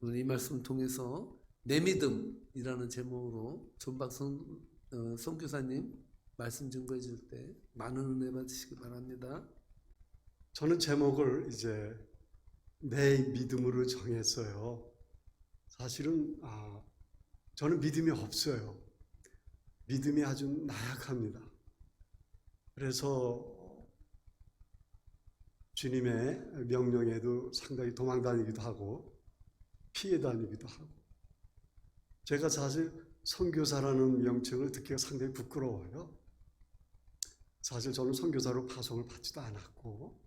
오늘 이 말씀을 통해서 내 믿음이라는 제목으로 존박성 선교사님 말씀 증거해 줄 때 많은 은혜 받으시기 바랍니다. 저는 제목을 이제 내 믿음으로 정했어요. 사실은 저는 믿음이 없어요. 믿음이 아주 나약합니다. 그래서 주님의 명령에도 상당히 도망 다니기도 하고 피해 다니기도 하고, 제가 사실 선교사라는 명칭을 듣기가 상당히 부끄러워요. 사실 저는 선교사로 파송을 받지도 않았고,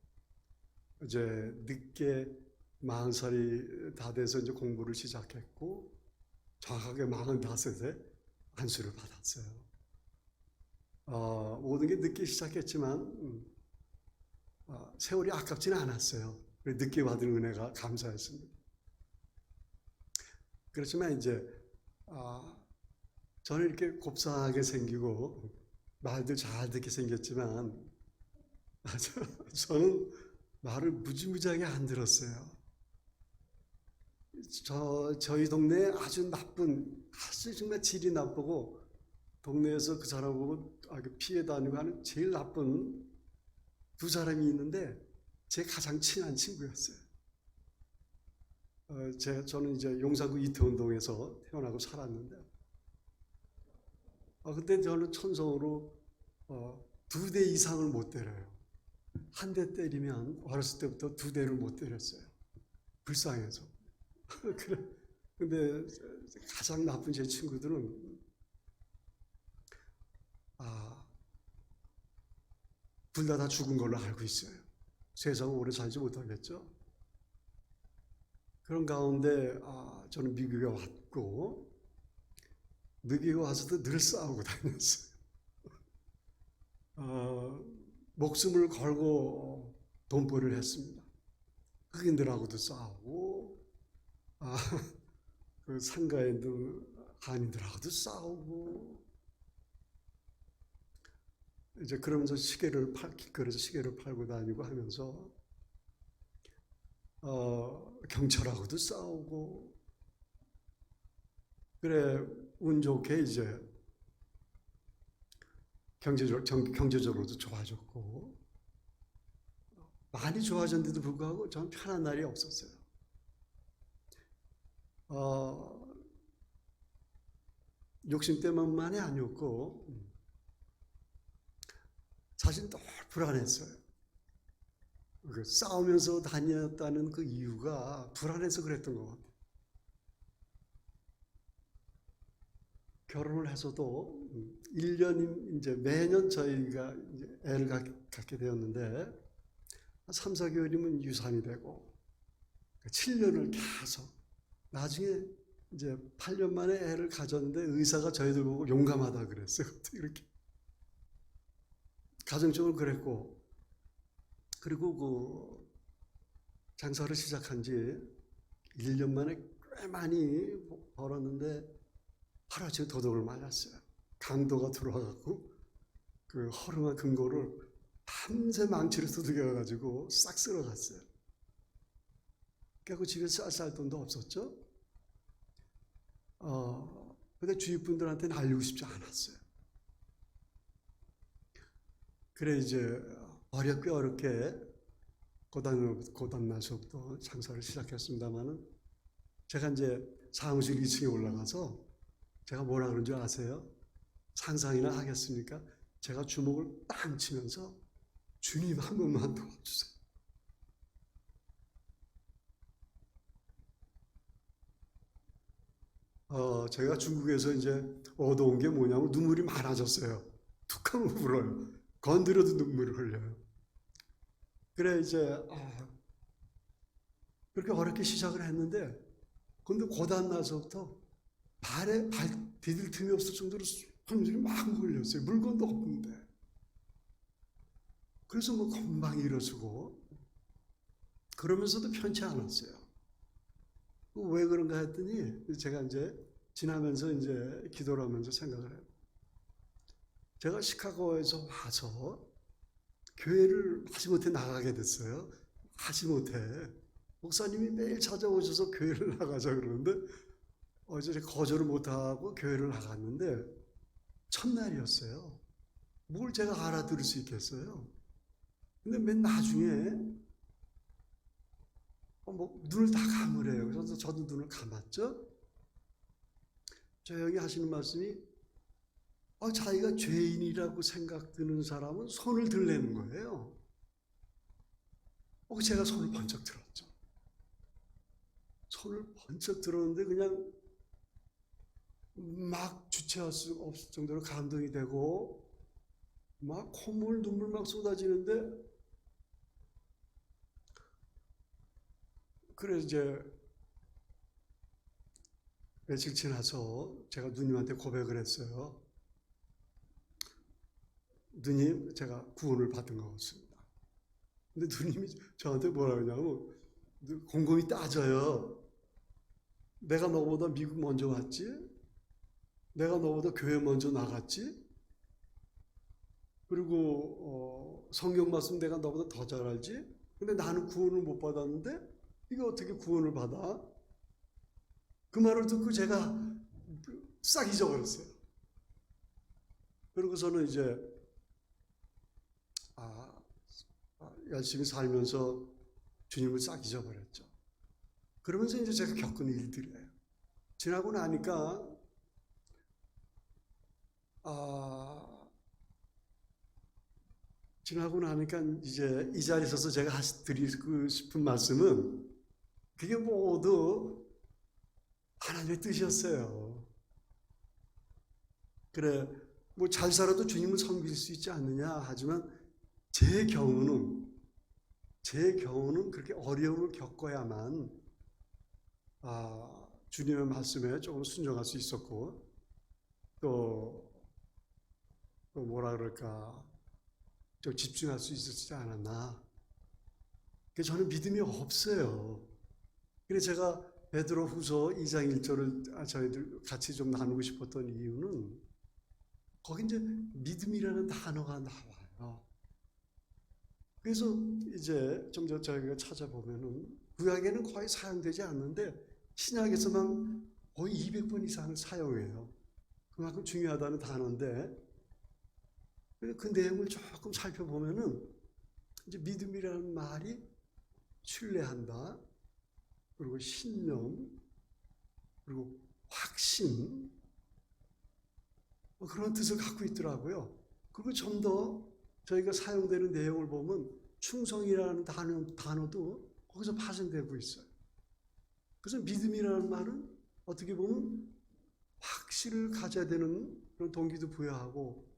이제 늦게 40살이 다 돼서 이제 공부를 시작했고, 정확하게 45세 안수를 받았어요. 모든 게 늦게 시작했지만 세월이 아깝지는 않았어요. 늦게 받은 은혜가 감사했습니다. 그렇지만 이제 저는 이렇게 곱상하게 생기고 말도 잘 듣게 생겼지만 저는 말을 무지무지하게 안 들었어요. 저희 동네에 아주 정말 질이 나쁘고, 동네에서 그 사람 보고 피해 다니고 하는 제일 나쁜 두 사람이 있는데 제 가장 친한 친구였어요. 저는 이제 용산구 이태원동에서 태어나고 살았는데, 그때 저는 천성으로 2대 이상을 못 때려요. 한 대 때리면 어렸을 때부터 2대를 못 때렸어요. 불쌍해서. 근데 가장 나쁜 제 친구들은 둘 다 죽은 걸로 알고 있어요. 세상을 오래 살지 못하겠죠. 그런 가운데 저는 미국에 왔고, 미국에 와서도 늘 싸우고 다녔어요. 목숨을 걸고 돈벌이를 했습니다. 흑인들하고도 싸우고, 그 상가에 있는 한인들하고도 싸우고, 이제 그러면서 길거리에서 시계를 팔고 다니고 하면서 경찰하고도 싸우고, 그래 운 좋게 이제 경제적으로도 좋아졌고, 많이 좋아졌는데도 불구하고 저는 편한 날이 없었어요. 욕심 때문만이 아니었고, 사실 늘 불안했어요. 싸우면서 다녔다는 그 이유가 불안해서 그랬던 것 같아요. 결혼을 해서도 1년, 이제 매년 저희가 이제 애를 갖게 되었는데, 3, 4개월이면 유산이 되고, 7년을 계속, 나중에 이제 8년 만에 애를 가졌는데 의사가 저희들 보고 용감하다 그랬어요. 이렇게. 가정적으로 그랬고, 그리고 그 장사를 시작한 지 1년 만에 꽤 많이 벌었는데 하루아침에 도둑을 맞았어요. 강도가 들어와갖고 그 허름한 금고를 밤새 망치로 두들겨가지고 싹 쓸어갔어요. 그래서 집에 쌀 돈도 없었죠. 근데 주위 분들한테는 알리고 싶지 않았어요. 그래 이제 어렵게 고단나서부터 장사를 시작했습니다만은, 제가 이제 사무실 2층에 올라가서 제가 뭐라 그런 줄 아세요? 상상이나 하겠습니까? 제가 주먹을 빵 치면서 주님 한 번만 도와주세요. 제가 중국에서 이제 얻어온 게 뭐냐면 눈물이 많아졌어요. 툭 하면 울어요. 건드려도 눈물을 흘려요. 그래 이제 그렇게 어렵게 시작을 했는데, 근데 고단 나서부터 발에 발 디딜 틈이 없을 정도로 손질이 막 몰렸어요. 물건도 없는데. 그래서 뭐 금방 일어서고, 그러면서도 편치 않았어요. 왜 그런가 했더니 제가 이제 지나면서 이제 기도를 하면서 생각을 해요. 제가 시카고에서 와서 교회를 마지못해 나가게 됐어요. 마지못해. 목사님이 매일 찾아오셔서 교회를 나가자 그러는데 어제 거절을 못하고 교회를 나갔는데 첫날이었어요. 뭘 제가 알아들을 수 있겠어요? 근데 맨 나중에 뭐 눈을 다 감으래요. 그래서 저도 눈을 감았죠. 조용히 하시는 말씀이 자기가 죄인이라고 생각드는 사람은 손을 들라는 거예요. 제가 손을 번쩍 들었죠. 손을 번쩍 들었는데 그냥 막 주체할 수 없을 정도로 감동이 되고 막 콧물 눈물 막 쏟아지는데 그래서 이제 며칠 지나서 제가 누님한테 고백을 했어요. 누님, 제가 구원을 받은 것 같습니다. 근데 누님이 저한테 뭐라 그러냐면 곰곰이 따져요. 내가 너보다 미국 먼저 왔지? 내가 너보다 교회 먼저 나갔지? 그리고 성경 말씀 내가 너보다 더 잘 알지? 근데 나는 구원을 못 받았는데 이게 어떻게 구원을 받아? 그 말을 듣고 제가 싹 잊어버렸어요. 그러고서는 이제 열심히 살면서 주님을 싹 잊어버렸죠. 그러면서 이제 제가 겪은 일들이에요. 지나고 나니까 이제 이 자리에 서서 제가 드리고 싶은 말씀은 그게 모두 하나님의 뜻이었어요. 그래, 뭐 잘 살아도 주님을 섬길 수 있지 않느냐 하지만 제 경우는 그렇게 어려움을 겪어야만 주님의 말씀에 조금 순종할 수 있었고 또 뭐라 그럴까 좀 집중할 수 있었지 않았나. 저는 믿음이 없어요. 그래서 제가 베드로후서 2장 1절을 저희들 같이 좀 나누고 싶었던 이유는 거기 이제 믿음이라는 단어가 나와요. 그래서 이제 좀 더 저희가 찾아보면은 구약에는 거의 사용되지 않는데 신약에서만 거의 200번 이상을 사용해요. 그만큼 중요하다는 단어인데 그 내용을 조금 살펴보면은 이제 믿음이라는 말이 신뢰한다, 그리고 신념, 그리고 확신 그런 뜻을 갖고 있더라고요. 그리고 좀 더 저희가 사용되는 내용을 보면 충성이라는 단어도 거기서 파생되고 있어요. 그래서 믿음이라는 말은 어떻게 보면 확신을 가져야 되는 그런 동기도 부여하고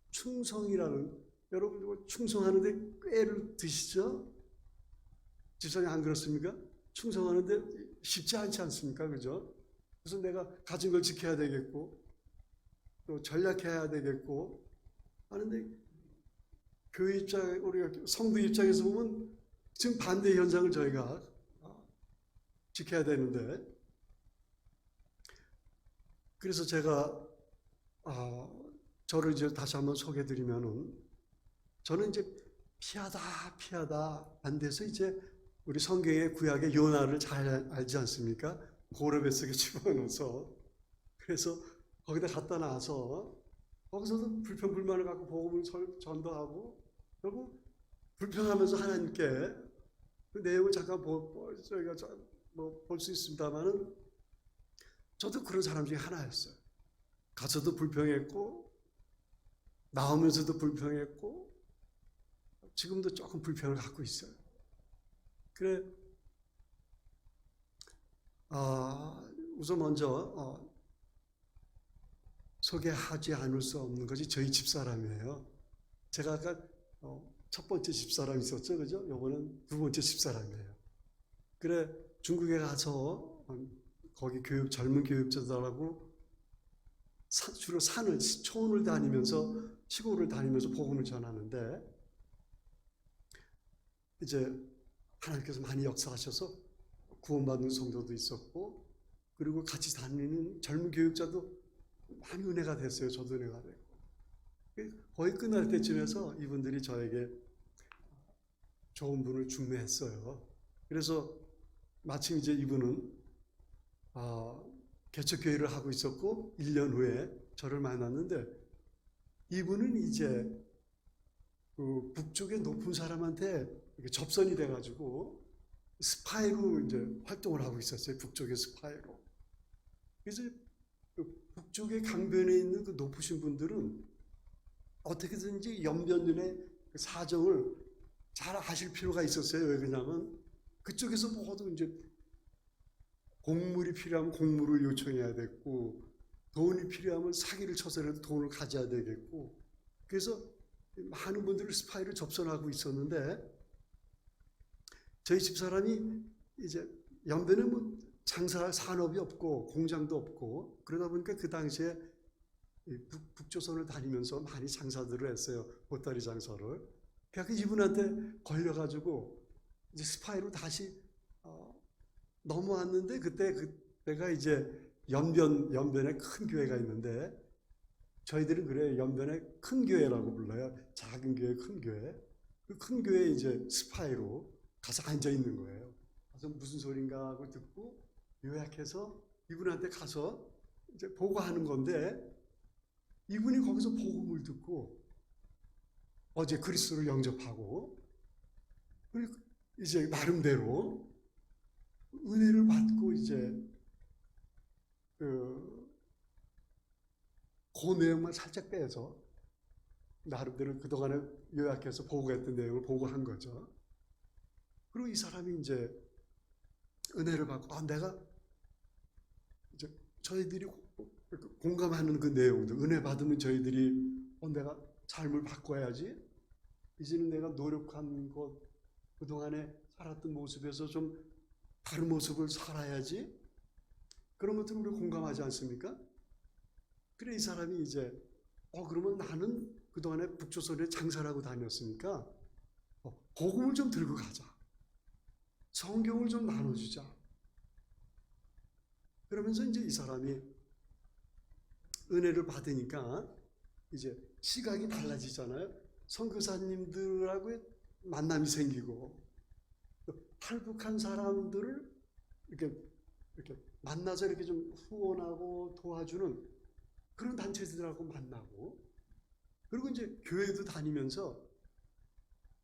충성이라는, 여러분 충성하는데 꾀를 드시죠? 집사님 안 그렇습니까? 충성하는데 쉽지 않지 않습니까? 그죠? 그래서 내가 가진 걸 지켜야 되겠고 또 전략해야 되겠고 하는데 교회 입장, 우리가 성도 입장에서 보면 지금 반대 현상을 저희가 지켜야 되는데, 그래서 제가 저를 이제 다시 한번 소개해드리면은 저는 이제 피하다 안 돼서 이제 우리 성경의 구약의 요나를 잘 알지 않습니까? 고레 속에 집어넣어서 그래서 거기다 갖다 놔서 거기서도 불평불만을 갖고 복음을 전도하고 결국 불평하면서 하나님께 그 내용을 잠깐 저희가 볼 수 있습니다만은 저도 그런 사람 중에 하나였어요. 가서도 불평했고 나오면서도 불평했고 지금도 조금 불평을 갖고 있어요. 그래 우선 먼저 소개하지 않을 수 없는 것이 저희 집사람이에요. 제가 아까 첫 번째 집사람 있었죠, 그죠? 이번엔 두 번째 집사람이에요. 그래 중국에 가서 거기 젊은 교육자들하고 주로 초원을 다니면서 시골을 다니면서 복음을 전하는데 이제 하나님께서 많이 역사하셔서 구원받는 성도도 있었고 그리고 같이 다니는 젊은 교육자도 많이 은혜가 됐어요. 저도 은혜가 됐고 거의 끝날 때쯤에서 이분들이 저에게 좋은 분을 중매했어요. 그래서 마침 이제 이분은 개척교회를 하고 있었고 1년 후에 저를 만났는데 이분은 이제 그 북쪽의 높은 사람한테 이렇게 접선이 돼가지고 스파이로 이제 활동을 하고 있었어요. 북쪽의 스파이로. 그래서 그 북쪽의 강변에 있는 그 높으신 분들은 어떻게든지 연변군의 그 사정을 잘 아실 필요가 있었어요. 왜 그러냐면 그쪽에서 모두 이제 곡물이 필요하면 곡물을 요청해야 됐고 돈이 필요하면 사기를 쳐서라도 돈을 가져야 되겠고 그래서 많은 분들을 스파이를 접선하고 있었는데 저희 집사람이 이제 연변에 뭐 장사할 산업이 없고 공장도 없고 그러다 보니까 그 당시에 북조선을 다니면서 많이 장사들을 했어요. 보따리 장사를. 그래서 이분한테 걸려가지고 이제 스파이로 다시 넘어왔는데 그때가 이제 연변에 큰 교회가 있는데 저희들은 그래요. 연변에 큰 교회라고 불러요. 작은 교회, 큰 교회. 그 큰 교회에 이제 스파이로 가서 앉아 있는 거예요. 가서 무슨 소린가 하고 듣고 요약해서 이분한테 가서 이제 보고하는 건데 이분이 거기서 복음을 듣고 어제 그리스도를 영접하고 그리고 이제 나름대로 은혜를 받고 이제 그 내용만 살짝 빼서 나름대로 그동안에 요약해서 보고했던 내용을 보고한 거죠. 그리고 이 사람이 이제 은혜를 받고 내가 이제 저희들이 공감하는 그 내용들 은혜 받으면 저희들이 내가 삶을 바꿔야지 이제는 내가 노력한 것 그동안에 살았던 모습에서 좀 다른 모습을 살아야지 그런 것들을 우리 공감하지 않습니까? 그래 이 사람이 이제 그러면 나는 그동안에 북조선에 장사를 하고 다녔으니까 복음을 좀 들고 가자. 성경을 좀 나눠주자. 그러면서 이제 이 사람이 은혜를 받으니까 이제 시각이 달라지잖아요. 선교사님들하고의 만남이 생기고 탈북한 사람들을 이렇게 만나서 이렇게 좀 후원하고 도와주는 그런 단체들하고 만나고 그리고 이제 교회도 다니면서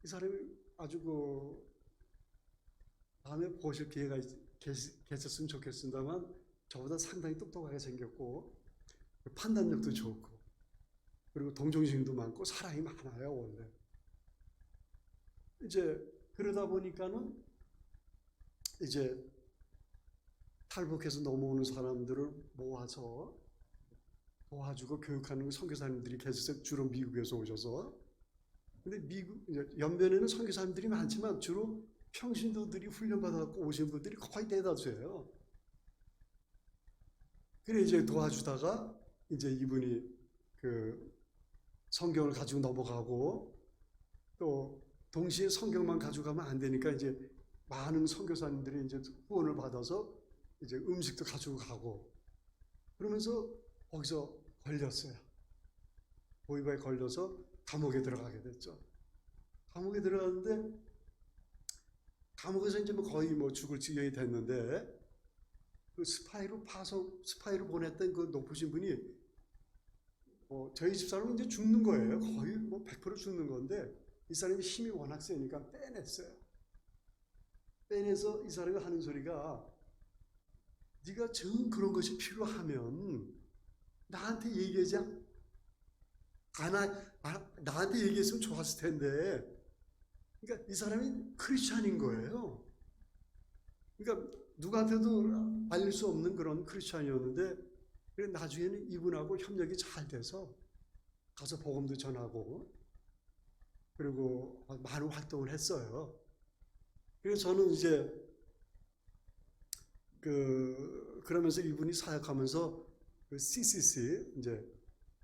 이 사람이 아주 다음에 보실 기회가 계셨으면 좋겠습니다만 저보다 상당히 똑똑하게 생겼고 판단력도 좋고 그리고 동정심도 많고 사랑이 많아요 원래. 이제 그러다 보니까는 이제 탈북해서 넘어오는 사람들을 모아서 도와주고 교육하는 선교사님들이 계셨어요. 주로 미국에서 오셔서. 근데 연변에는 선교사님들이 많지만 주로 평신도들이 훈련받아서 오신 분들이 거의 대다수예요. 그래 이제 도와주다가 이제 이분이 그 성경을 가지고 넘어가고 또 동시에 성경만 가지고 가면 안 되니까 이제 많은 선교사님들이 이제 후원을 받아서 이제 음식도 가지고 가고 그러면서 거기서 걸렸어요. 보이바에 걸려서 감옥에 들어가게 됐죠. 감옥에 들어갔는데 감옥에서 이제 거의 죽을 지경이 됐는데 그 스파이로 보냈던 그 높으신 분이 저희 집사람은 이제 죽는 거예요. 거의 100% 죽는 건데 이 사람이 힘이 워낙 세니까 빼냈어요. 빼내서 이 사람이 하는 소리가 네가 정 그런 것이 필요하면 나한테 얘기하지 나한테 얘기했으면 좋았을 텐데 그러니까 이 사람이 크리스찬인 거예요. 그러니까 누구한테도 알릴 수 없는 그런 크리스찬이었는데 그래 나중에는 이분하고 협력이 잘 돼서 가서 복음도 전하고 그리고 많은 활동을 했어요. 그래서 저는 이제 그러면서 이분이 사역하면서 그 CCC 이제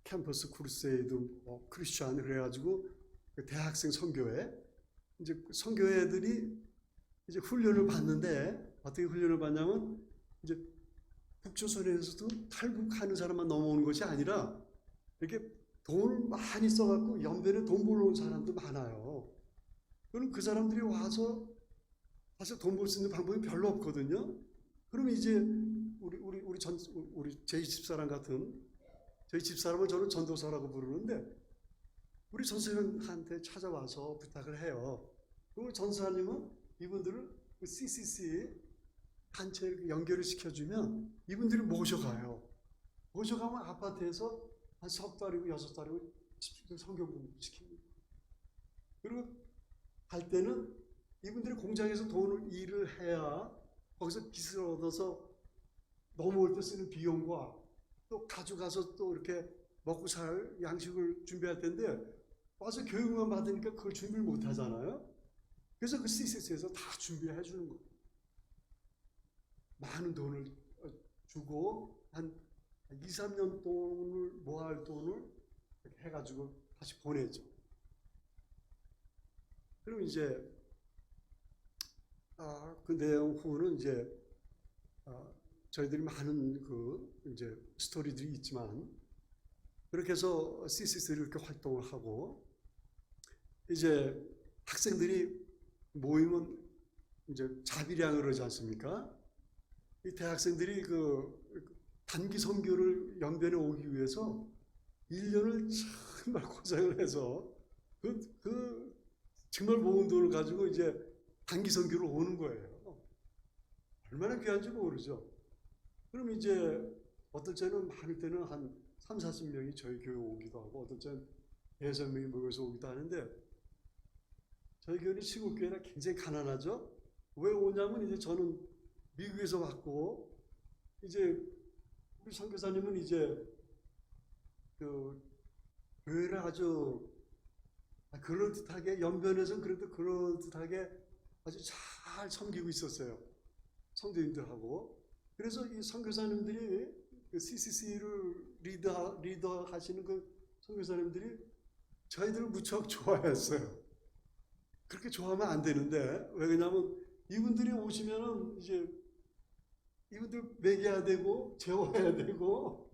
캠퍼스 크루세이드 크리스찬 그래가지고 그 대학생 선교회 이제 선교회들이 이제 훈련을 받는데 어떻게 훈련을 받냐면 이제 북조선에서도 탈북하는 사람만 넘어오는 것이 아니라 이렇게 돈을 많이 써갖고 연변에 돈 벌러 온 사람도 많아요. 그럼 그 사람들이 와서 사실 돈 벌 수 있는 방법이 별로 없거든요. 그럼 이제 우리 제 집사람 같은 저희 집사람을 저는 전도사라고 부르는데 우리 전사님한테 찾아와서 부탁을 해요. 그리고 전사님은 이분들을 그 CCC 단체에 연결을 시켜주면 이분들이 모셔가요. 모셔가면 아파트에서 한 석 달이고 여섯 달이고 성경 공부 시킵니다. 그리고 갈 때는 이분들이 공장에서 일을 해야 거기서 빚을 얻어서 넘어올 때 쓰는 비용과 또 가져가서 또 이렇게 먹고 살 양식을 준비할 텐데 와서 교육만 받으니까 그걸 준비를 못 하잖아요. 그래서 그 CCC에서 다 준비해 주는 거예요. 많은 돈을 주고 한 2, 3년 돈을 모아할 돈을 이렇게 해가지고 다시 보내죠. 그럼 이제 그 내용 후는 이제 저희들이 많은 그 이제 스토리들이 있지만 그렇게 해서 CCC를 이렇게 활동을 하고 이제 학생들이 모이면 이제 자비량을 하지 않습니까? 이 대학생들이 그 단기 선교를 연변에 오기 위해서 1년을 정말 고생을 해서 그 정말 모은 돈을 가지고 이제 단기 선교를 오는 거예요. 얼마나 귀한지 모르죠. 그럼 이제 어떨 때는 많을 때는 한 3, 40명이 저희 교회 오기도 하고 어떨 때는 6명이 모여서 오기도 하는데 저희 교회는 시골 교회라 굉장히 가난하죠. 왜 오냐면 이제 저는 미국에서 왔고 이제 우리 선교사님은 이제 그 교회를 아주 그럴듯하게 연변에서는 그래도 그럴듯하게 아주 잘 섬기고 있었어요. 성도님들하고. 그래서 이 선교사님들이 그 CCC를 리더하시는 그 선교사님들이 저희들을 무척 좋아했어요. 그렇게 좋아하면 안 되는데 왜냐면 이분들이 오시면은 이제 이분들 먹여야 되고 재워야 되고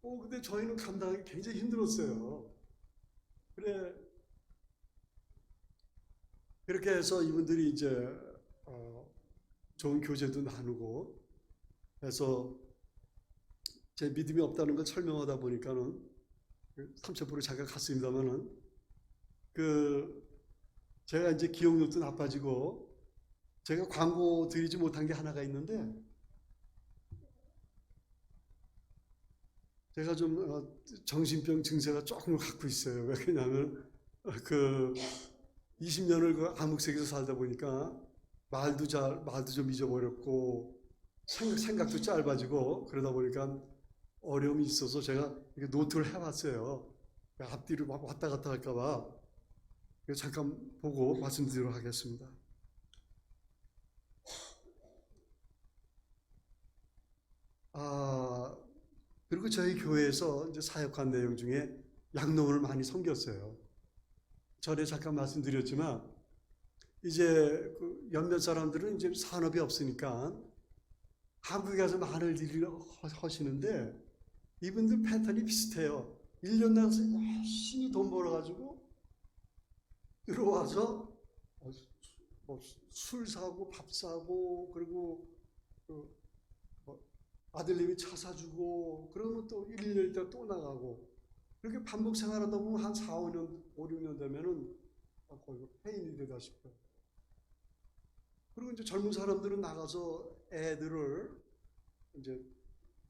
근데 저희는 감당하기 굉장히 힘들었어요. 그래 그렇게 해서 이분들이 이제 좋은 교제도 나누고 해서 제 믿음이 없다는 걸 설명하다 보니까는 삼천포로 잠깐 갔습니다만은 제가 이제 기억력도 나빠지고 제가 광고 드리지 못한 게 하나가 있는데 제가 좀 정신병 증세가 조금 갖고 있어요. 왜냐하면 20년을 그 암흑색에서 살다 보니까 말도 좀 잊어버렸고 생각도 짧아지고 그러다 보니까 어려움이 있어서 제가 이렇게 노트를 해봤어요. 앞뒤로 막 왔다 갔다 할까봐 잠깐 보고 말씀드리도록 하겠습니다. 그리고 저희 교회에서 이제 사역한 내용 중에 양농을 많이 섬겼어요. 전에 잠깐 말씀드렸지만 이제 그 몇몇 사람들은 이제 산업이 없으니까 한국에 가서 많은 일을 하시는데 이분들 패턴이 비슷해요. 1년 나가서 열심히 돈 벌어가지고 들어와서 술 사고 밥 사고 그리고 아들님이 차 사주고 그러면 또 1, 2년 있다 또 나가고 그렇게 반복 생활하다 보면 한 4, 5년, 5, 6년 되면은 거의 폐인이 되다 싶어요. 그리고 이제 젊은 사람들은 나가서 애들을 이제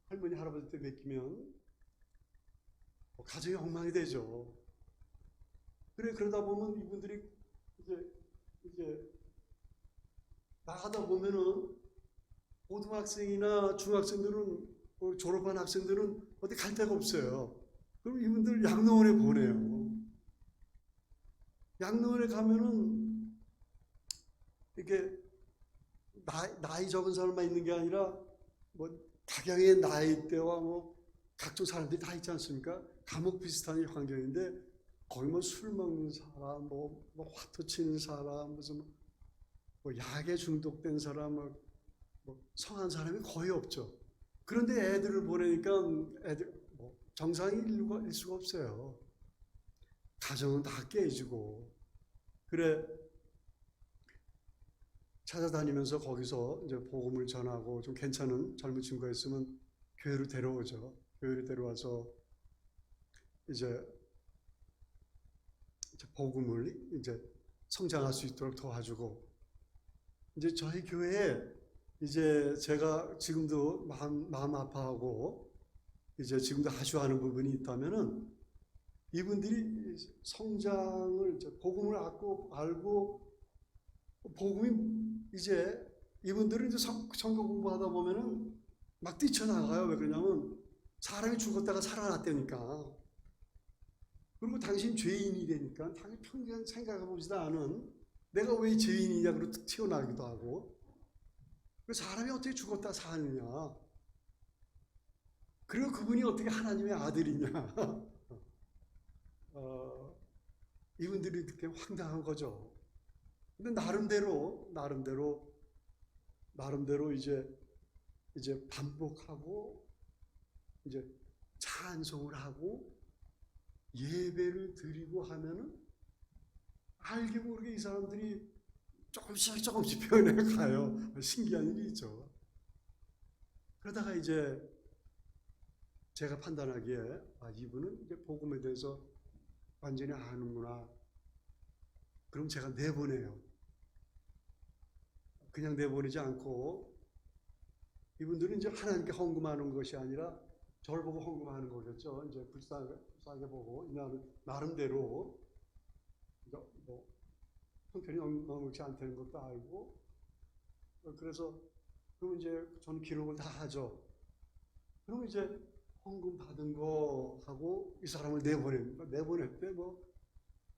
할머니, 할아버지 때 맡기면 가정이 엉망이 되죠. 그러다 보면 이분들이 이제 나가다 보면은 고등학생이나 중학생들은 졸업한 학생들은 어디 갈 데가 없어요. 그럼 이분들 양로원에 보내요. 양로원에 가면은 이렇게 나이 적은 사람만 있는 게 아니라 각양의 나이대와 각종 사람들이 다 있지 않습니까? 감옥 비슷한 환경인데 거기 술 먹는 사람, 화투 치는 사람, 무슨 약에 중독된 사람, 성한 사람이 거의 없죠. 그런데 애들을 보내니까 애들 정상일 수가 없어요. 가정은 다 깨지고 그래 찾아다니면서 거기서 이제 복음을 전하고 좀 괜찮은 젊은 친구가 있으면 교회로 데려오죠. 교회로 데려와서 이제 복음을 이제 성장할 수 있도록 도와주고, 이제 저희 교회에 이제 제가 지금도 마음 아파하고 이제 지금도 아쉬워하는 부분이 있다면은, 이분들이 성장을 이제 복음을 알고 복음이 이제 이분들은 이제 성경 공부하다 보면은 막 뛰쳐나가요. 왜 그러냐면 사람이 죽었다가 살아났다니까. 그리고 당신 죄인이 되니까 당연히 평생 생각해보지도 않은 내가 왜 죄인이냐 그러고 튀어나오기도 하고, 사람이 어떻게 죽었다 사느냐, 그리고 그분이 어떻게 하나님의 아들이냐. 이분들이 그렇게 황당한 거죠. 근데 나름대로 이제 반복하고 이제 찬송을 하고 예배를 드리고 하면은 알게 모르게 이 사람들이 조금씩 변해 가요. 신기한 일이 있죠. 그러다가 이제 제가 판단하기에 이분은 이제 복음에 대해서 완전히 아는구나. 그럼 제가 내보내요. 그냥 내보내지 않고, 이분들은 이제 하나님께 헌금하는 것이 아니라 저를 보고 헌금하는 거겠죠. 이제 불쌍하게 보고, 나름대로 뭐 형편이 너무지 않다는 것도 알고, 그래서 그럼 이제 저는 기록을 다 하죠. 그럼 이제 헌금 받은 거 하고 이 사람을 내보냈대. 뭐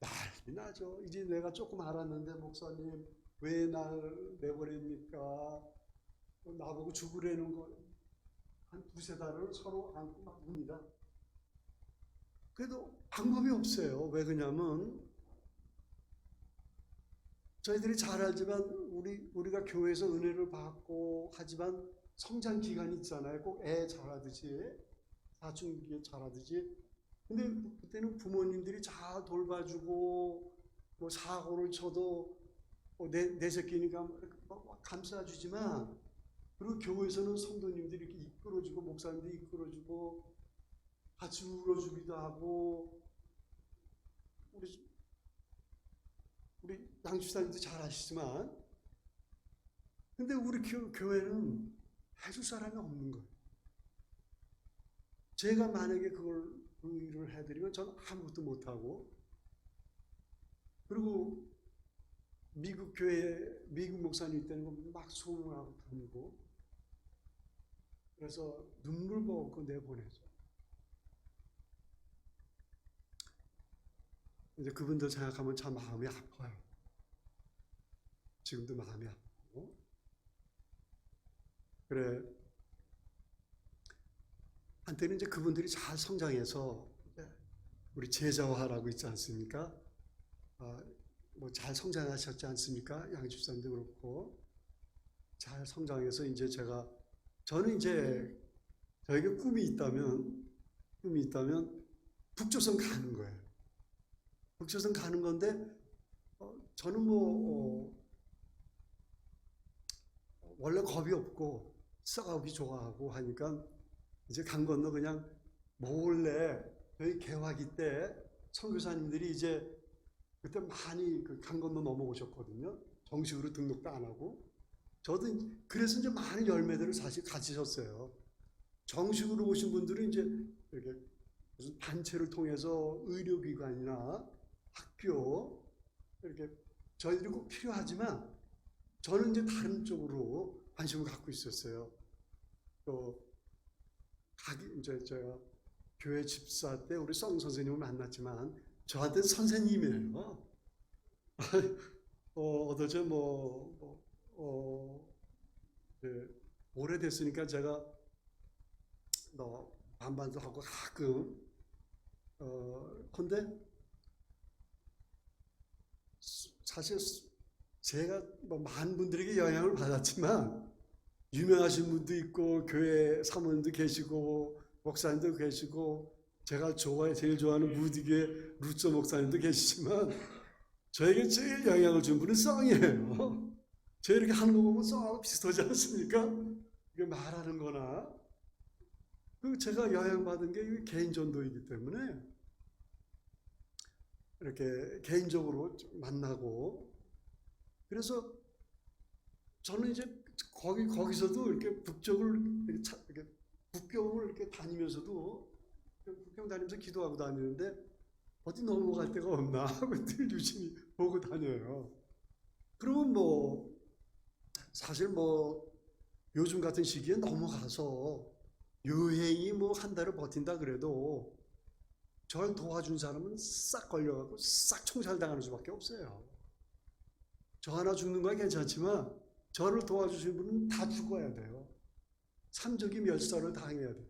난리 나죠. 이제 내가 조금 알았는데 목사님 왜 날 내보냅니까? 나보고 죽으라는 거 한 두세 달을 서로 안고 막 웁니다. 그래도 방법이 없어요. 왜 그러냐면 저희들이 잘 알지만 우리가 교회에서 은혜를 받고 하지만 성장 기간이 있잖아요. 꼭 애 자라듯이, 사춘기 자라듯이. 근데 그때는 부모님들이 잘 돌봐주고 뭐 사고를 쳐도 내 새끼니까 감싸주지만, 그리고 교회에서는 성도님들이 이렇게 이끌어주고 목사님들이 이끌어주고 같이 울어주기도 하고, 우리 양집사님도 잘 아시지만, 근데 우리 교회는 해줄 사람이 없는 거예요. 제가 만약에 그걸 일을 해드리면 저는 아무것도 못하고, 그리고 미국 교회에 미국 목사님 있다는 거 막 소문하고 다니고, 그래서 눈물 먹고 내보내죠. 이제 그분들 생각하면 참 마음이 아파요. 지금도 마음이 아프고. 그래, 한때는 이제 그분들이 잘 성장해서 우리 제자화라고 있지 않습니까? 뭐 잘 성장하셨지 않습니까? 양집사님도 그렇고 잘 성장해서 이제 저는 이제 저에게 꿈이 있다면 북조선 가는 거예요. 북조선 가는 건데 저는 원래 겁이 없고 싸우기 좋아하고 하니까 이제 강 건너 그냥 몰래 저희 개화기 때 선교사님들이 이제 그때 많이 강 건너 넘어오셨거든요. 정식으로 등록도 안 하고. 저도 그래서 이제 많은 열매들을 사실 가지셨어요. 정식으로 오신 분들은 이제 이렇게 무슨 단체를 통해서 의료기관이나 학교 이렇게 저희들이 꼭 필요하지만 저는 이제 다른 쪽으로 관심을 갖고 있었어요. 또 이제 제가 교회 집사 때 우리 성 선생님을 만났지만 저한테는 선생님이에요. 어떠죠? 오래됐으니까 제가 반반도 하고 가끔 근데 사실 제가 많은 분들에게 영향을 받았지만 유명하신 분도 있고 교회 사모님도 계시고 목사님도 계시고 제가 제일 좋아하는 무디교회 루처 목사님도 계시지만 저에게 제일 영향을 준 분은 성이에요. 저 이렇게 하는 거 보면 썩 비슷하지 않습니까? 이게 말하는 거나. 그 제가 영향받은 게 개인 전도이기 때문에 이렇게 개인적으로 만나고, 그래서 저는 이제 거기서도 이렇게 이렇게 북경을 이렇게 다니면서도 북경 다니면서 기도하고 다니는데 어디 넘어갈 데가 없나 하고 늘 유심히 보고 다녀요. 그러면 뭐 사실 뭐 요즘 같은 시기에 넘어가서 여행이 뭐 한 달을 버틴다 그래도 저를 도와준 사람은 싹 걸려가고 싹 총살당하는 수밖에 없어요. 저 하나 죽는 건 괜찮지만 저를 도와주신 분은 다 죽어야 돼요. 삼적이 멸살을 당해야 돼요.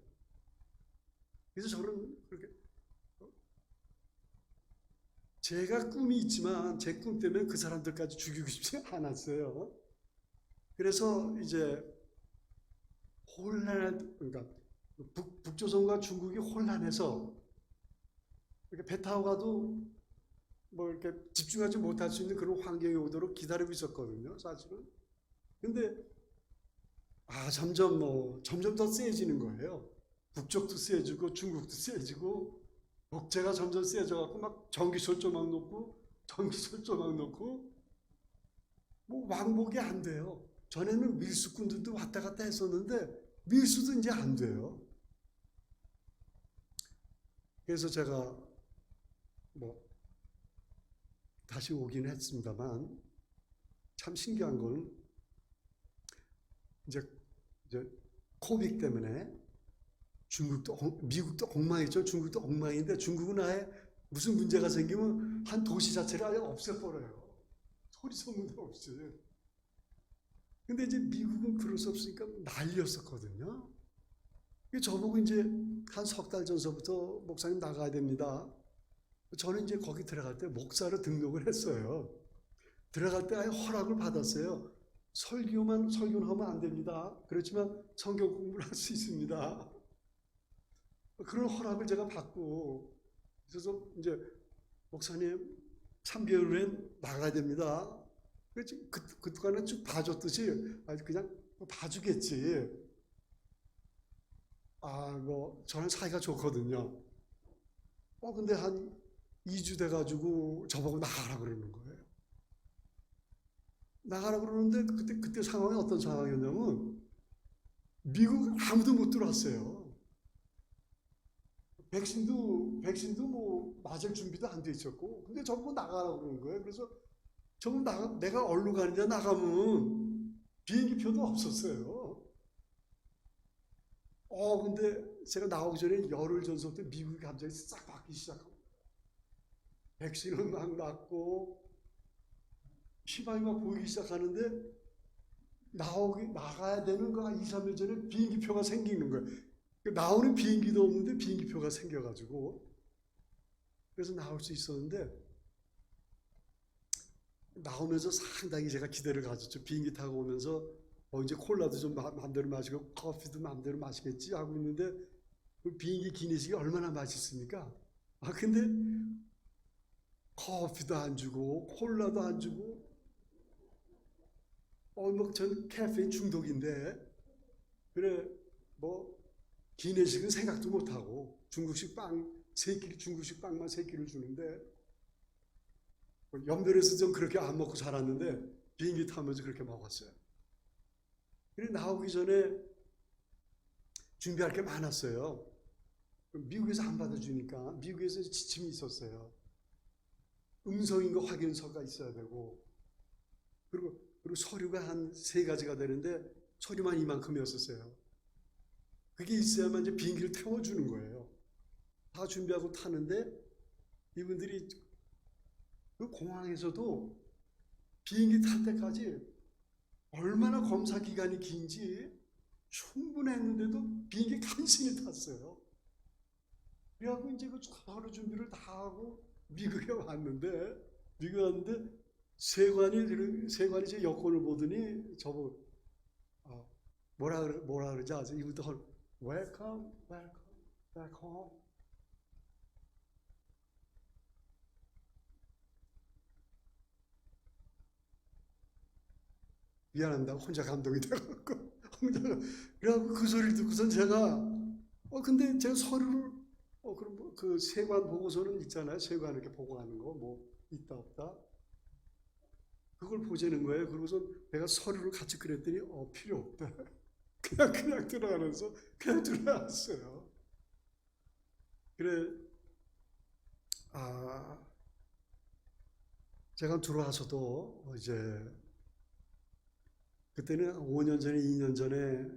그래서 저는 그렇게 제가 꿈이 있지만 제 꿈 때문에 그 사람들까지 죽이고 싶지 않았어요. 그래서 이제 그러니까 북조선과 중국이 혼란해서 이렇게 배 타고 가도 뭐 이렇게 집중하지 못할 수 있는 그런 환경이 오도록 기다리고 있었거든요, 사실은. 근데 점점 더 세지는 거예요. 북쪽도 세지고 중국도 세지고 독재가 점점 세져갖고 막 전기철조 막 놓고 전기철조 막 놓고 뭐 왕복이 안 돼요. 전에는 밀수꾼들도 왔다 갔다 했었는데 밀수도 이제 안 돼요. 그래서 제가 뭐 다시 오긴 했습니다만 참 신기한 건 이제 코빅 때문에 미국도 엉망이죠. 중국도 엉망인데 중국은 아예 무슨 문제가 생기면 한 도시 자체를 아예 없애버려요. 소리 소문도 없이. 근데 이제 미국은 그럴 수 없으니까 난리였었거든요. 저보고 이제 한 석 달 전서부터 목사님 나가야 됩니다. 저는 이제 거기 들어갈 때 목사로 등록을 했어요. 들어갈 때 아예 허락을 받았어요. 설교는 하면 안 됩니다. 그렇지만 성경 공부를 할 수 있습니다. 그런 허락을 제가 받고, 그래서 이제 목사님 3개월 후엔 나가야 됩니다. 그동안은 쭉 봐줬듯이 그냥 봐주겠지. 뭐 저는 사이가 좋거든요. 근데 한 2주 돼가지고 저보고 나가라 그러는 거예요. 나가라 그러는데 그때 상황이 어떤 상황이었냐면 미국 아무도 못 들어왔어요. 백신도 뭐 맞을 준비도 안 돼 있었고, 근데 저보고 나가라 그러는 거예요. 그래서 내가 어디로 가느냐 나가면 비행기표도 없었어요. 근데 제가 나오기 전에 열흘 전서부터 미국이 갑자기 싹 바뀌기 시작하고 백신을 막 맞고 희망이 막 보이기 시작하는데 나가야 되는 거 2, 3일 전에 비행기표가 생기는 거예요. 나오는 비행기도 없는데 비행기표가 생겨가지고 그래서 나올 수 있었는데 나오면서 상당히 제가 기대를 가졌죠. 비행기 타고 오면서 이제 콜라도 좀 마음대로 마시고 커피도 마음대로 마시겠지 하고 있는데 그 비행기 기내식이 얼마나 맛있습니까? 근데 커피도 안 주고 콜라도 안 주고 뭐 전 카페인 중독인데 그래 뭐 기내식은 생각도 못하고 중국식 빵만 3끼를 주는데 연변에서 좀 그렇게 안 먹고 살았는데 비행기 타면서 그렇게 먹었어요. 그래 나오기 전에 준비할 게 많았어요. 미국에서 안 받아주니까 미국에서 지침이 있었어요. 음성인 거 확인서가 있어야 되고 그리고 서류가 한 3가지가 되는데 서류만 이만큼이었었어요. 그게 있어야만 이제 비행기를 태워주는 거예요. 다 준비하고 타는데 이분들이 그 공항에서도 비행기 탈 때까지 얼마나 검사 기간이 긴지 충분했는데도 비행기 간신히 탔어요. 그래갖고 이제 그 서류 준비를 다 하고 미국에 왔는데 세관이 제 여권을 보더니 저보고 뭐라 그러지 아세요? 이분도 welcome back home. 미안합니다. 혼자 감동이 돼갖고 혼자 그래갖고 그 소리를 듣고선 제가 근데 제가 서류를 그럼 그 세관 보고서는 있잖아요. 세관 이렇게 보고하는 거 뭐 있다 없다 그걸 보자는 거예요. 그러고서 내가 서류를 같이 그랬더니 필요 없다. 그냥 들어가면서 그냥 들어갔어요. 그래 제가 들어와서도 이제 그때는 5년 전에 2년 전에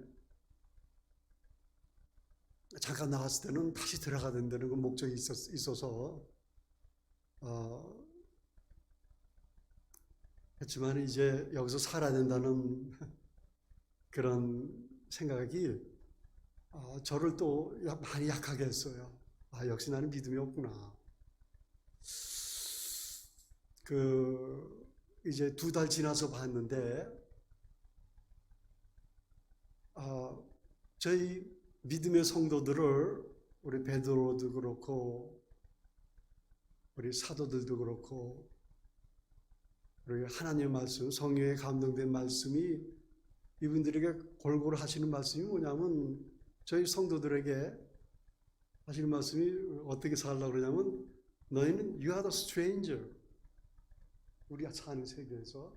잠깐 나왔을 때는 다시 들어가야 된다는 그 목적이 있어서 했지만 이제 여기서 살아야 된다는 그런 생각이 저를 또 많이 약하게 했어요. 역시 나는 믿음이 없구나. 이제 2달 지나서 봤는데 저희 믿음의 성도들을 우리 베드로도 그렇고 우리 사도들도 그렇고 우리 하나님의 말씀, 성령에 감동된 말씀이 이분들에게 골고루 하시는 말씀이 뭐냐면 저희 성도들에게 하시는 말씀이 어떻게 살라고 그러냐면 너희는 you are the stranger. 우리가 사는 세계에서.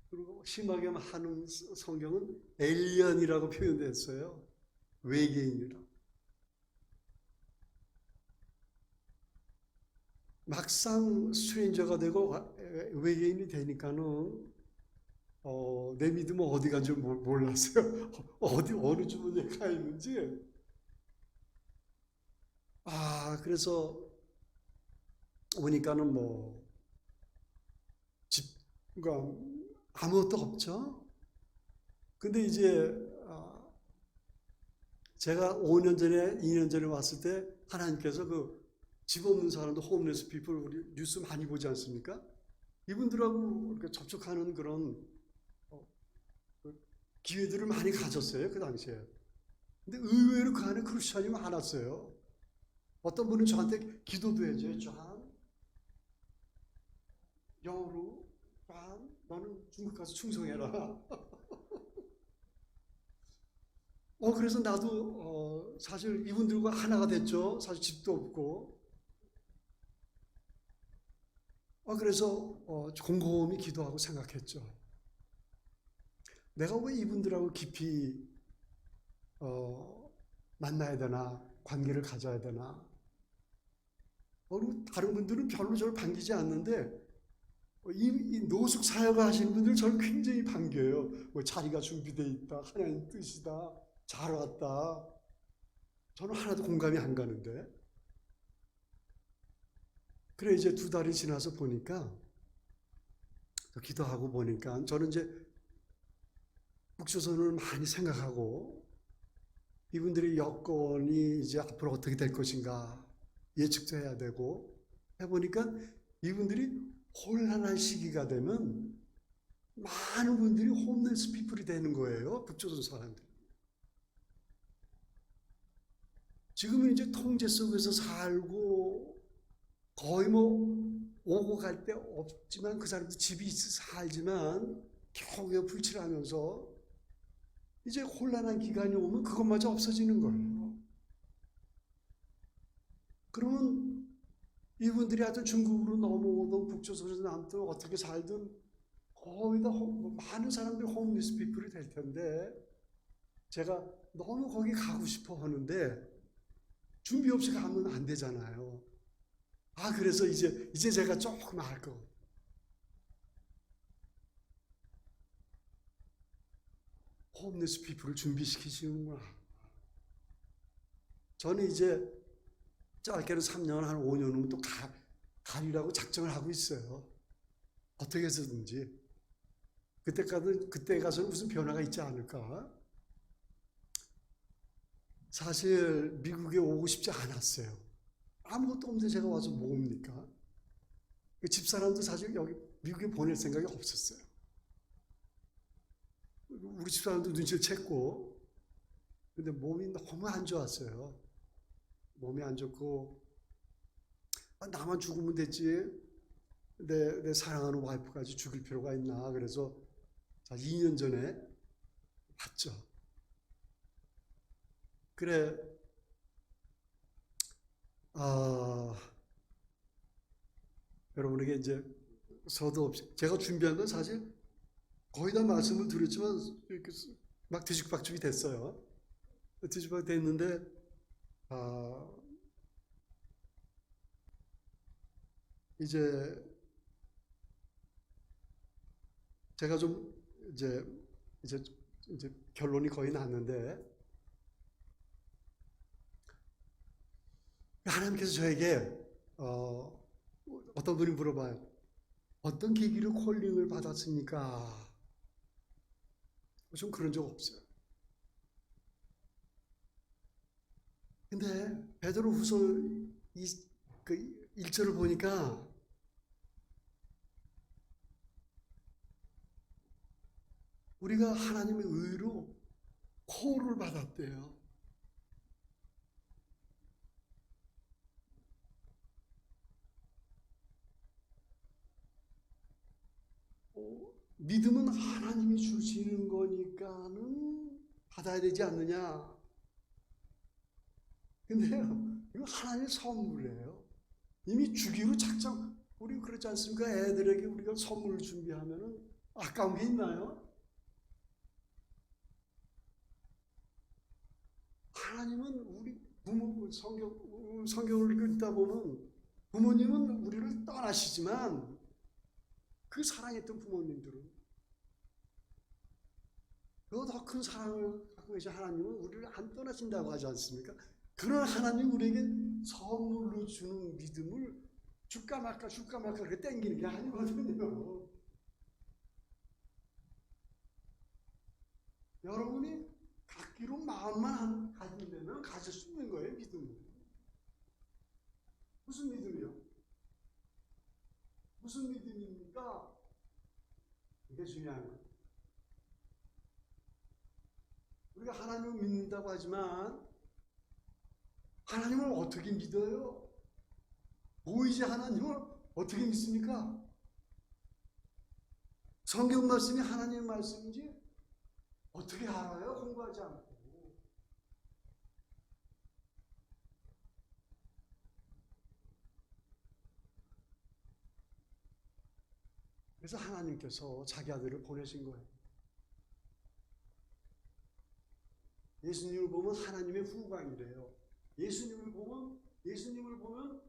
그리고 심하게 하는 성경은 에일리언이라고 표현됐어요. 외계인이라. 막상 스트레인저가 되고 외계인이 되니까는 내 믿음은 어디 간지 몰랐어요. 어느 주머니에 가 있는지. 그래서 오니까는 그러니까 아무것도 없죠. 근데 이제 제가 5년 전에 2년 전에 왔을 때 하나님께서 집 없는 사람들 홈레스 피플 우리 뉴스 많이 보지 않습니까? 이분들하고 이렇게 접촉하는 그런 기회들을 많이 가졌어요. 그 당시에. 근데 의외로 그 안에 크리스천이 많았어요. 어떤 분은 저한테 기도도 해줘요. 쫙 영어로 쫙 너는 중국 가서 충성해라. 그래서 나도 사실 이분들과 하나가 됐죠. 사실 집도 없고. 그래서 곰곰이 기도하고 생각했죠. 내가 왜 이분들하고 깊이 만나야 되나, 관계를 가져야 되나. 다른 분들은 별로 저를 반기지 않는데 이 노숙 사역을 하시는 분들 저를 굉장히 반겨요. 자리가 준비되어 있다, 하나님 뜻이다, 잘 왔다. 저는 하나도 공감이 안 가는데. 그래 이제 2달이 지나서 보니까 기도하고 보니까 저는 이제 북조선을 많이 생각하고 이분들의 여건이 이제 앞으로 어떻게 될 것인가 예측도 해야 되고 해보니까 이분들이 혼란한 시기가 되면 많은 분들이 홈레스 피플이 되는 거예요. 북조선 사람들. 지금은 이제 통제 속에서 살고 거의 오고 갈 데 없지만 그 사람도 집이 있어 살지만 겨우겨우 불칠하면서 이제 혼란한 기간이 오면 그것마저 없어지는 거예요. 그러면 이분들이 하여튼 중국으로 넘어오든 북조선에서 남든 어떻게 살든 거의 다 많은 사람들이 홈리스 피플이 될 텐데 제가 너무 거기 가고 싶어 하는데 준비 없이 가면 안 되잖아요. 그래서 이제 제가 조금 알 거. 홈리스 피플을 준비시키시는구나. 저는 이제 짧게는 3년, 한 5년 후면 또 가리라고 작정을 하고 있어요. 어떻게 해서든지. 그때 가서는 무슨 변화가 있지 않을까? 사실 미국에 오고 싶지 않았어요. 아무것도 없는데 제가 와서 뭡니까? 집사람도 사실 여기 미국에 보낼 생각이 없었어요. 우리 집사람도 눈치를 챘고, 근데 몸이 너무 안 좋았어요. 몸이 안 좋고, 나만 죽으면 됐지. 내 사랑하는 와이프까지 죽일 필요가 있나. 그래서 자, 2년 전에 봤죠. 그래, 여러분에게 이제 서도 없이 제가 준비한 건 사실 거의 다 말씀을 드렸지만 이렇게 막 뒤죽박죽이 됐어요. 뒤죽박죽 됐는데 이제 제가 좀 이제 결론이 거의 났는데 하나님께서 저에게 어떤 분이 물어봐요. 어떤 계기로 콜링을 받았습니까? 좀 그런 적 없어요. 근데 베드로후서 그 1절을 보니까 우리가 하나님의 의로 콜을 받았대요. 믿음은 하나님이 주시는 거니까는 받아야 되지 않느냐. 근데요, 이거 하나님의 선물이에요. 이미 주기로 작정, 우리 그렇지 않습니까? 애들에게 우리가 선물을 준비하면은 아까운 게 있나요? 하나님은 우리 성경을 읽다 보면 부모님은 우리를 떠나시지만 그 사랑했던 부모님들은 더 큰 사랑을 갖고 계신 하나님은 우리를 안 떠나신다고 하지 않습니까? 그런 하나님 우리에게 선물로 주는 믿음을 줄까 말까 그렇게 땡기는 게 아니거든요. 여러분이 갖기로 마음만 가지면 가질 수 있는 거예요, 믿음을. 무슨 믿음이요? 무슨 믿음입니까? 이게 중요한 거예요. 우리가 하나님을 믿는다고 하지만 하나님을 어떻게 믿어요? 보이지 하나님을 어떻게 믿습니까? 성경 말씀이 하나님의 말씀인지 어떻게 알아요? 공부하지 않고. 그래서 하나님께서 자기 아들을 보내신 거예요. 예수님을 보면 하나님의 후광이래요. 예수님을 보면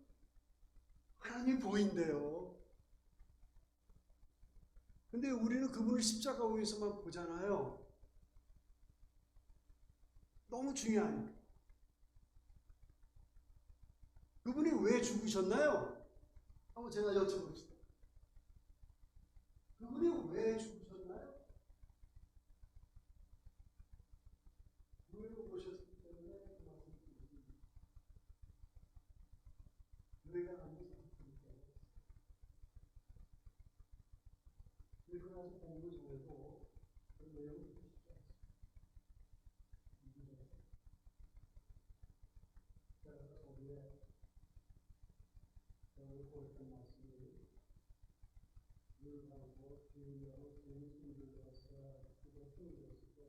하나님이 보인대요. 근데 우리는 그분을 십자가 위에서만 보잖아요. 너무 중요하니까. 그분이 왜 죽으셨나요? 한번 제가 여쭤봅시다. 그분이 왜 죽으셨나요? 누구를 보셨기 때문에 그 말씀 드립니다. 누가 아니지 않습니까? 그리고 나서 공부 중에도 그 내용을 보시지 않습니까? 제가 거기에 저를 보였던 말씀이 물하고 주의하고 주님을 들어서 그걸 풀어줬을 때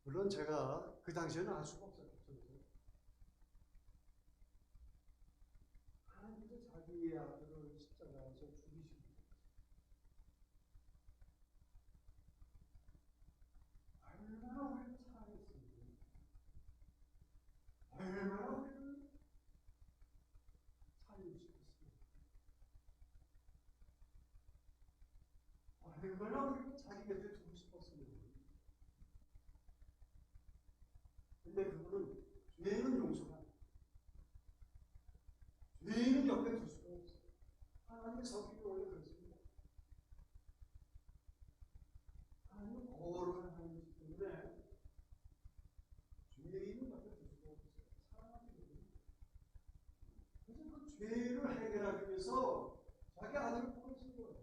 물론 제가 그 당시에는 알 수가 없었죠. 하나님께서 자기의 아들을 십자가에서 죽이시고 얼마나 우리를 사랑했습니까? 얼마나 우리를 살려주셨습니까? 얼마나 우리를 자기 곁에 두고 싶었습니까? 근데 그분은 죄는 용서가 죄인은 옆에 둘 수가 없어요. 하나님의 성격이 원래 그렇습니다. 하나님은 거룩한 하나님이기 때문에 죄인은 옆에 둘 수가 없어요. 사랑하는 거예요. 그래서 그 죄를 위해서 자기 아들을 보내신 거예요.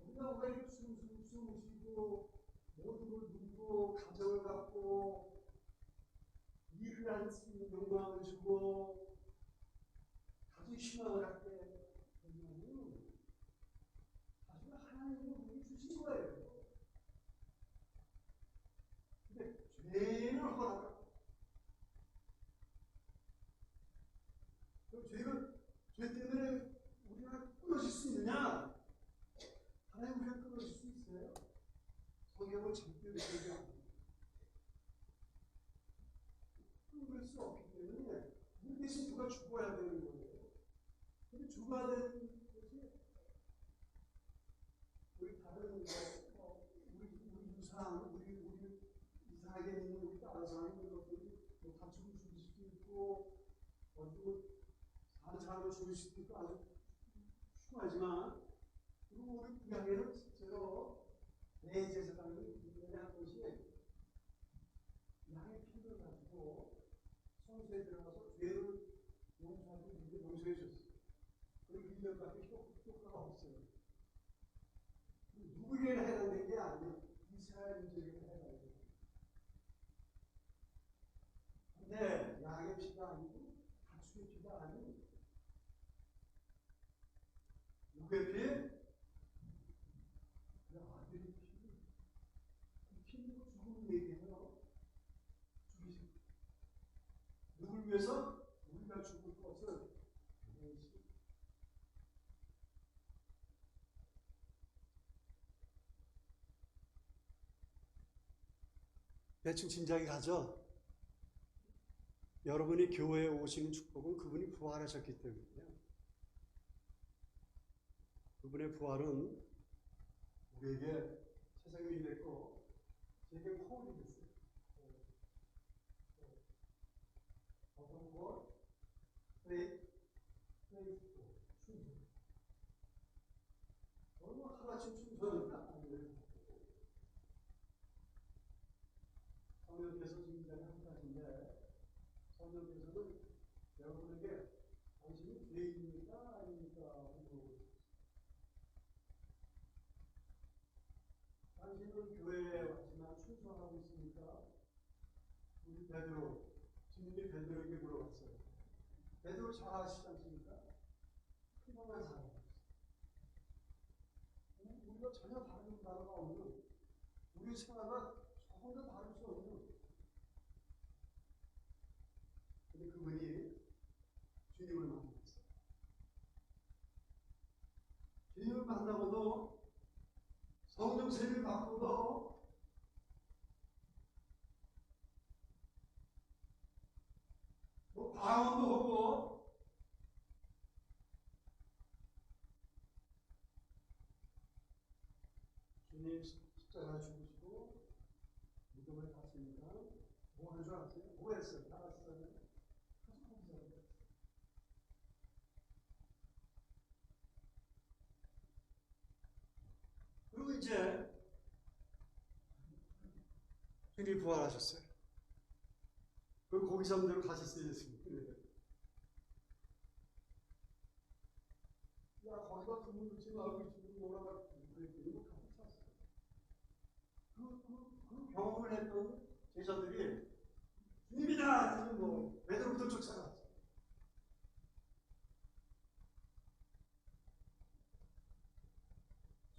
우리가 왜 이렇게 숨 쉬고 모든 걸 누리고 가정을 갖고 일을 할 수 있는 영광을 주고 가족 신앙을 갖게 되면 사실 하나님이 우리에게 주신 거예요. 근데 죄는 허락하고 죄 때문에 우리가 끊어질 수 있느냐? 하나님 우리가 끊어질 수 있어요. 성경을 절대로 얘기합니다. 끊을 수 없기 때문에 우리 대신 누가 죽어야 되는 거예요. 근데 죽어야 되는 것이 우리 다른 우리 유산, 우리 이상하게 있는 우리 다른 사람 있는 것들이 다 죽을 수도 있고 어디고 다른 사람을 죽일 수도 있고 아주 흉하지만 그리고 우리 구약에는 실제로 대제사장이 한 것이 양의 피를 가지고 성소에 들어가서 죄를 용서하고 용서해 줬어요. 그리고 1년밖에 효과가 없어요. 누구에게 해당된 게 아니에요. 이스라엘인들에게 해당돼요. 근데 양의 피가 아니고 가축의 피가 아니고 누구의 피? 그 아들의 피. 그 피는 죽음을 얘기해요. 죽이시고. 누굴 위해서? 우리가 죽을 것을 위해서. 대충 짐작이 가죠? 여러분이 교회에 오시는 축복은 그분이 부활하셨기 때문이에요. 그분의 부활은 우리에게 세상이 됐고 제게 포울이 됐어요. 어떤 것? 페이스도 충성. 너무 하나씩 충성이니까 안 돼요. 성령께서 지금 전에 한 가지인데 성령께서는 여러분에게 당신이 죄인입니까? 아닙니까? 당신은 교회에 왔지만 충성하고 있습니까? 우리 베드로, 주님이 베드로에게 물어봤어요. 베드로 잘 아시지 않습니까? 평범한 사람이었어요. 우리가 전혀 다른 나라가 없는 우리 생활과 조금 더 다를 수 없는 근데 그분이 주님을 만났어요. 주님을 만나고도 성령 세례를 받고도 뭐 방언도 하고 주님 십자가 죽으시고 믿음을 받으니까 뭐 하는 줄 아세요? 뭐 했어요? 따랐어요? 그리고 이제 주님이 부활하셨어요. 그 고기 잡는 대로 가셨어요. 예수님. 야 거기다 그물 넣지 말고 지금 뭐라고 그랬더니 가서 찼어요. 그 경험을 했던 제자들이 주님이다! 하면 뭐 베드로부터 쫓아갔죠.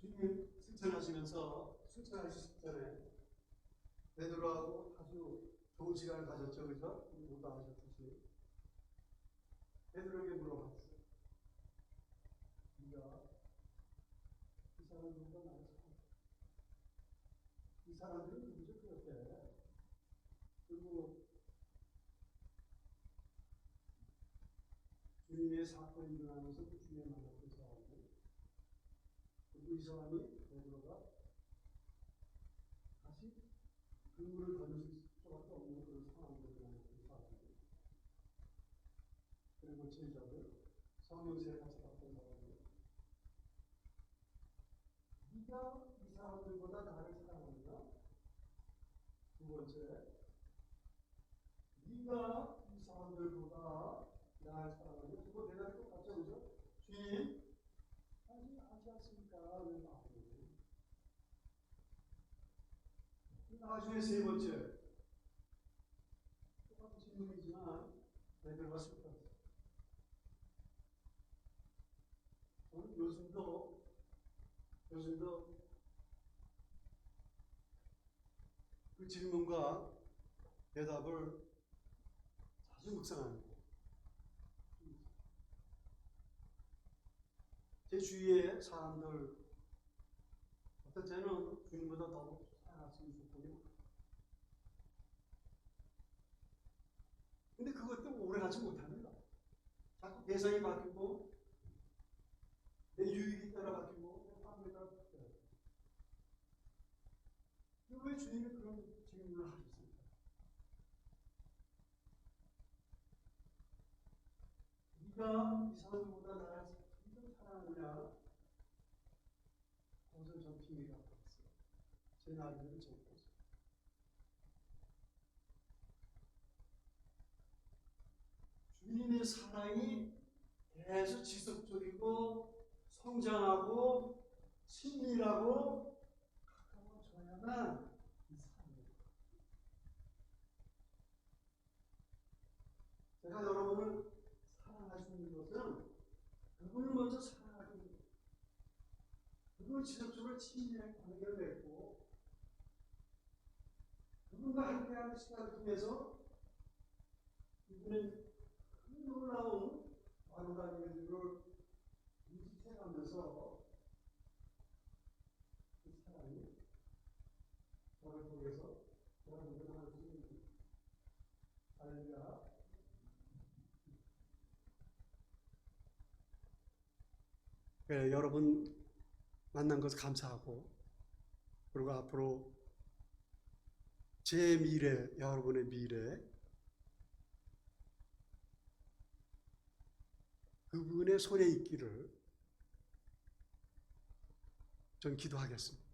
주님 승천하시면서 승천하시기 전에 베드로하고 아주 좋은 시간을 가졌죠. 그죠? 모두 아셨듯이 베드로에게 물어봤어요. 네가 이 사람들과 나를 사랑해. 이 사람들은 누구죠? 그렇게 그리고 주님의 사건이 일어나면서 그 주님을 만났던 사람들 그리고 이 사람이 베드로가 다시 그물을 던질 수밖에 없는 그런 상황으로 만났던 사람들 그리고 제자들 성령세례 같이 받던 사람들 네가 이 사람들보다 나를 사랑하느냐? 두 번째 네가 이 사람들보다 나중에 세 번째, 똑같은 질문이지만 애들과 쓸것 같아요. 요즘도 그 질문과 대답을 자주 묵상하는 거예요. 제 주위의 사람들 어떤 때는 주님보다 더 사랑했으면 좋겠고, 근데 그것도 오래 가지 못합니다. 자꾸 대상이 바뀌고 내 유익에 따라 바뀌고 내 삶에 따라 바뀌어요. 왜 주님이 그런 질문을 하셨을까? 네가 이 사람보다 나를 더 사랑하느냐? 그것은 전 비밀이 없어요. 제 나름대로 적었어요. 주님의 사랑이 계속 지속적이고 성장하고 친밀하고 가까워져야만 이 사랑이에요. 제가 여러분을 사랑할 수 있는 것은 그분을 먼저 사랑하기 위해 그분을 지속적으로 친밀한 관계를 맺고 그분과 함께하는 시간을 통해서 이분의 놀라운 아름다운 일들을 인식해가면서 그 사랑이 저를 통해서 여러분들 하는 수 있는 할렐루야. 네, 여러분 만난 것 감사하고, 그리고 앞으로 제 미래, 여러분의 미래, 그분의 손에 있기를 전 기도하겠습니다.